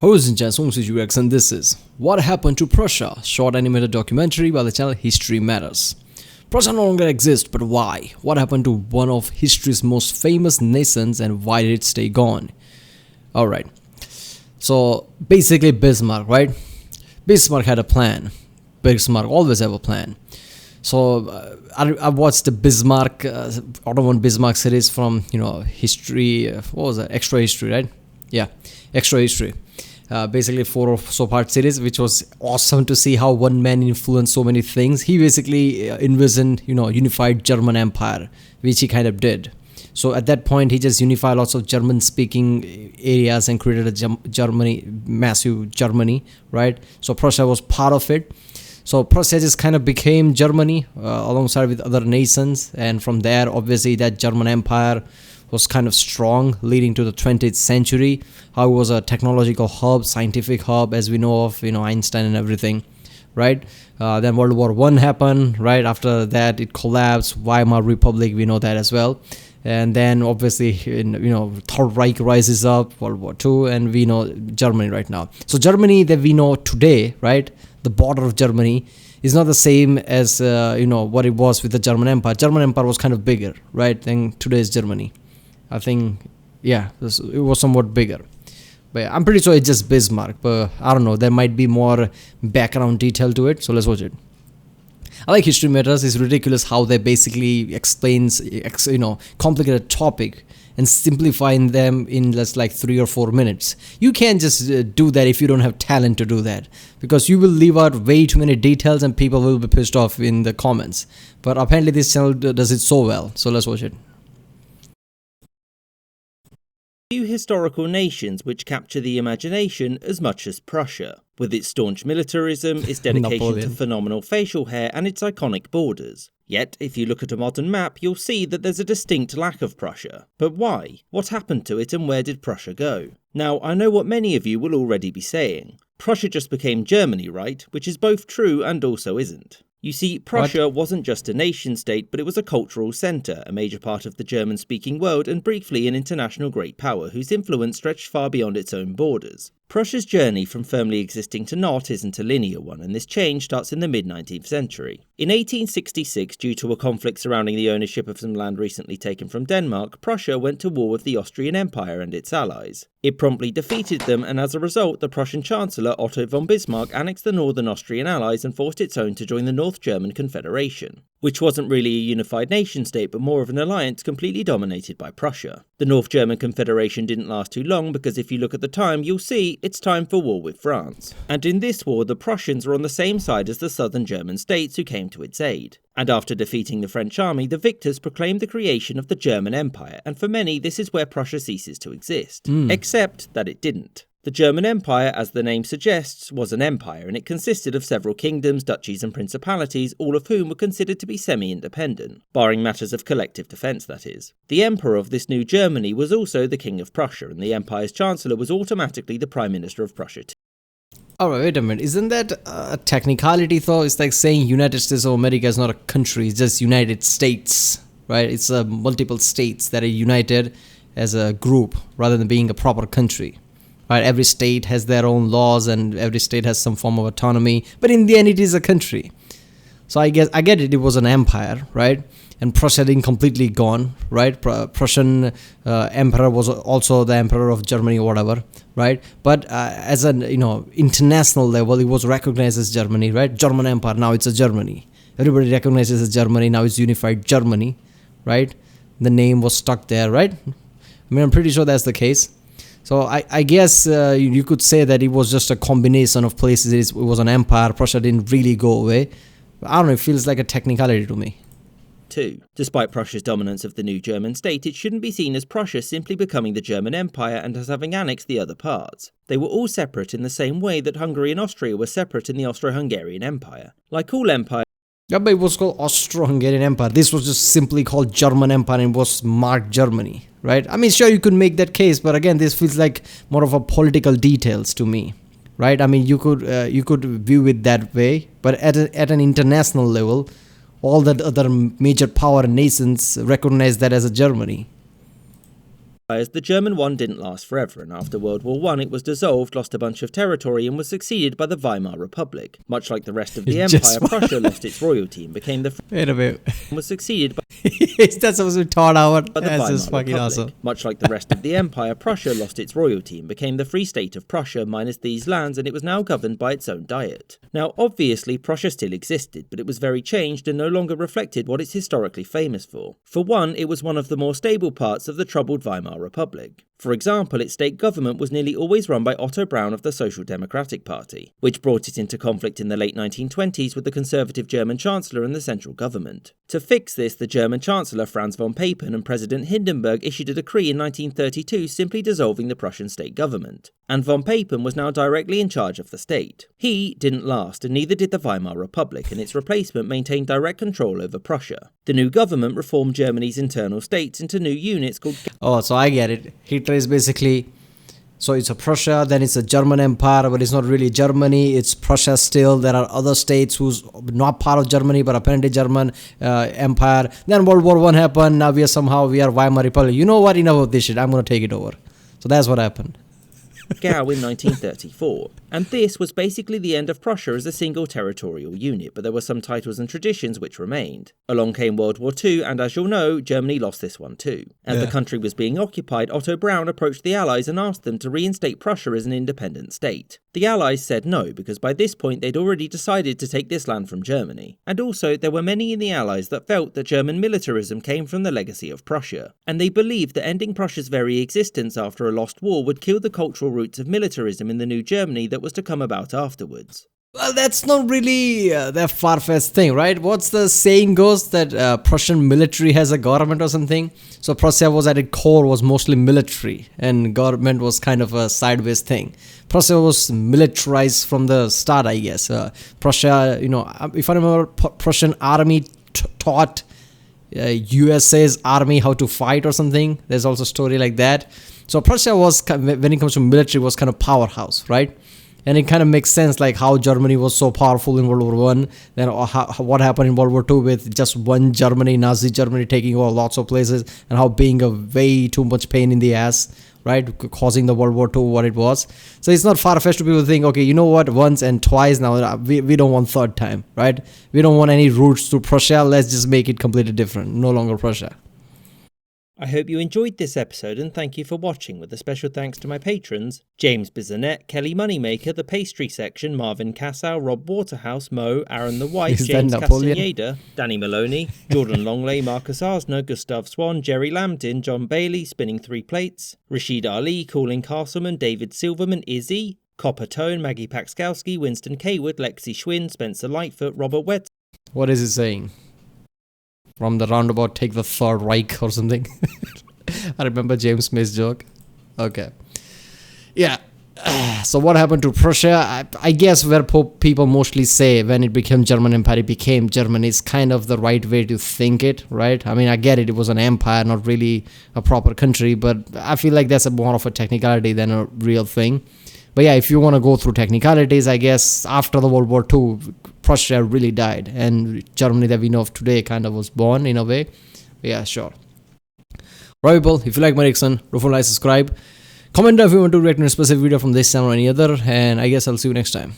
Host and Chance UX, and this is What Happened to Prussia, short animated documentary by the channel History Matters. Prussia no longer exists, but why? What happened to one of history's most famous nations and why did it stay gone? Alright, so basically Bismarck, right? Bismarck had a plan. Bismarck always have a plan. So I watched the Bismarck, Ottoman Bismarck series from, history, what was that? Extra History, right? Yeah, Extra History. Basically 4 or so part series, which was awesome to see how one man influenced so many things. He basically envisioned, unified German Empire, which he kind of did. So at that point, he just unified lots of German-speaking areas and created a massive Germany, right? So Prussia was part of it. So Prussia just kind of became Germany alongside with other nations, and from there, obviously, that German Empire was kind of strong, leading to the 20th century. How it was a technological hub, scientific hub, as we know of, Einstein and everything, right? Then World War I happened, right? After that, it collapsed. Weimar Republic, we know that as well. And then obviously, Third Reich rises up, World War II, and we know Germany right now. So Germany that we know today, right? The border of Germany is not the same as, what it was with the German Empire. German Empire was kind of bigger, right, than today's Germany. I think, yeah, it was somewhat bigger. But I'm pretty sure it's just Bismarck. But I don't know, there might be more background detail to it. So let's watch it. I like History Matters. It's ridiculous how they basically explains, complicated topic and simplifying them in just like 3 or 4 minutes. You can't just do that if you don't have talent to do that, because you will leave out way too many details and people will be pissed off in the comments. But apparently this channel does it so well. So let's watch it. Few historical nations which capture the imagination as much as Prussia, with its staunch militarism, its dedication to phenomenal facial hair and its iconic borders. Yet, if you look at a modern map, you'll see that there's a distinct lack of Prussia. But why? What happened to it and where did Prussia go? Now, I know what many of you will already be saying. Prussia just became Germany, right? Which is both true and also isn't. You see, Prussia wasn't just a nation-state, but it was a cultural centre, a major part of the German-speaking world, and briefly an international great power whose influence stretched far beyond its own borders. Prussia's journey from firmly existing to not isn't a linear one, and this change starts in the mid-19th century. In 1866, due to a conflict surrounding the ownership of some land recently taken from Denmark, Prussia went to war with the Austrian Empire and its allies. It promptly defeated them, and as a result, the Prussian Chancellor Otto von Bismarck annexed the northern Austrian allies and forced its own to join the North German Confederation, which wasn't really a unified nation-state but more of an alliance completely dominated by Prussia. The North German Confederation didn't last too long because if you look at the time, you'll see it's time for war with France. And in this war, the Prussians were on the same side as the southern German states who came to its aid. And after defeating the French army, the victors proclaimed the creation of the German Empire, and for many, this is where Prussia ceases to exist. Except that it didn't. The German Empire, as the name suggests, was an empire, and it consisted of several kingdoms, duchies and principalities, all of whom were considered to be semi-independent, barring matters of collective defence, that is. The emperor of this new Germany was also the King of Prussia, and the empire's chancellor was automatically the Prime Minister of Prussia too. Alright, wait a minute. Isn't that a technicality though? It's like saying United States of America is not a country, it's just United States, right? It's multiple states that are united as a group rather than being a proper country. Right, every state has their own laws and every state has some form of autonomy, but in the end it is a country. So I get it, it was an empire, right? And Prussia didn't completely gone, right? Prussian emperor was also the emperor of Germany or whatever, right? But as an international level, it was recognized as Germany, right? German Empire, now it's a Germany. Everybody recognizes as Germany, now it's unified Germany, right? The name was stuck there, right? I mean, I'm pretty sure that's the case. So I guess you could say that it was just a combination of places. It was an empire. Prussia didn't really go away. I don't know, it feels like a technicality to me. 2. Despite Prussia's dominance of the new German state, it shouldn't be seen as Prussia simply becoming the German Empire and as having annexed the other parts. They were all separate in the same way that Hungary and Austria were separate in the Austro-Hungarian Empire. Like all empires, Yeah, but it was called Austro-Hungarian Empire. This was just simply called German Empire and was marked Germany, right? I mean, sure, you could make that case, but again, this feels like more of a political details to me, right? I mean, you could view it that way, but at an international level, all the other major power nations recognize that as a Germany. As the German one didn't last forever, and after World War I it was dissolved, lost a bunch of territory, and was succeeded by the Weimar Republic. Much like the rest of the empire, Prussia lost its royalty and became the Wait a minute. was succeeded by Is that supposed to be taught out? the That's just Weimar fucking Republic. awesome. Much like the rest of the empire, Prussia lost its royalty and became the Free State of Prussia minus these lands, and it was now governed by its own diet. Now, obviously, Prussia still existed, but it was very changed and no longer reflected what it's historically famous for. For one, it was one of the more stable parts of the troubled Weimar Republic. For example, its state government was nearly always run by Otto Braun of the Social Democratic Party, which brought it into conflict in the late 1920s with the conservative German Chancellor and the central government. To fix this, the German Chancellor Franz von Papen and President Hindenburg issued a decree in 1932 simply dissolving the Prussian state government, and von Papen was now directly in charge of the state. He didn't last, and neither did the Weimar Republic, and its replacement maintained direct control over Prussia. The new government reformed Germany's internal states into new units called... Oh, so I get it. Hitler is basically, so it's a Prussia, then it's a German empire, but it's not really Germany, it's Prussia still. There are other states who's not part of Germany, but apparently German empire. Then World War I happened, now we are Weimar Republic. You know what, enough of this shit, I'm going to take it over. So that's what happened. Gau in 1934, and this was basically the end of Prussia as a single territorial unit, but there were some titles and traditions which remained. Along came World War II, and as you'll know, Germany lost this one too. As the country was being occupied, Otto Braun approached the Allies and asked them to reinstate Prussia as an independent state. The Allies said no, because by this point they'd already decided to take this land from Germany. And also, there were many in the Allies that felt that German militarism came from the legacy of Prussia, and they believed that ending Prussia's very existence after a lost war would kill the cultural roots of militarism in the new Germany that was to come about afterwards. Well, that's not really that far-fetched thing, right? What's the saying goes that Prussian military has a government or something? So Prussia was at its core was mostly military, and government was kind of a sideways thing. Prussia was militarized from the start, I guess. Prussia, if I remember, Prussian army taught USA's army how to fight or something. There's also a story like that. So Prussia was, when it comes to military, was kind of powerhouse, right? And it kind of makes sense, like how Germany was so powerful in World War I, then what happened in World War II with just one Germany, Nazi Germany taking over lots of places, and how being a way too much pain in the ass, right, causing the World War II what it was. So it's not far-fetched to people think, okay, you know what, once and twice now, we don't want third time, right? We don't want any roots to Prussia, let's just make it completely different, no longer Prussia. I hope you enjoyed this episode, and thank you for watching, with a special thanks to my patrons: James Bizanet, Kelly Moneymaker, The Pastry Section, Marvin Cassow, Rob Waterhouse, Mo, Aaron the White, James Castaneda, Danny Maloney, Jordan Longley, Marcus Arsner, Gustav Swan, Jerry Lambdin, John Bailey, Spinning Three Plates, Rashid Ali, Calling Castleman, David Silverman, Izzy, Copper Tone, Maggie Paxkowski, Winston Kaywood, Lexi Schwinn, Spencer Lightfoot, Robert Wetz. What is it saying? From the roundabout, take the Third Reich or something. I remember James Smith's joke. Okay. Yeah. So what happened to Prussia? I guess where people mostly say when it became German Empire, it became Germany is kind of the right way to think it, right? I mean, I get it. It was an empire, not really a proper country. But I feel like that's more of a technicality than a real thing. But yeah, if you want to go through technicalities, I guess after the World War II, Prussia really died, and Germany that we know of today kind of was born in a way. But yeah, sure. Right, people, if you like my reaction, don't forget to like, subscribe. Comment down if you want to react to a specific video from this channel or any other, and I guess I'll see you next time.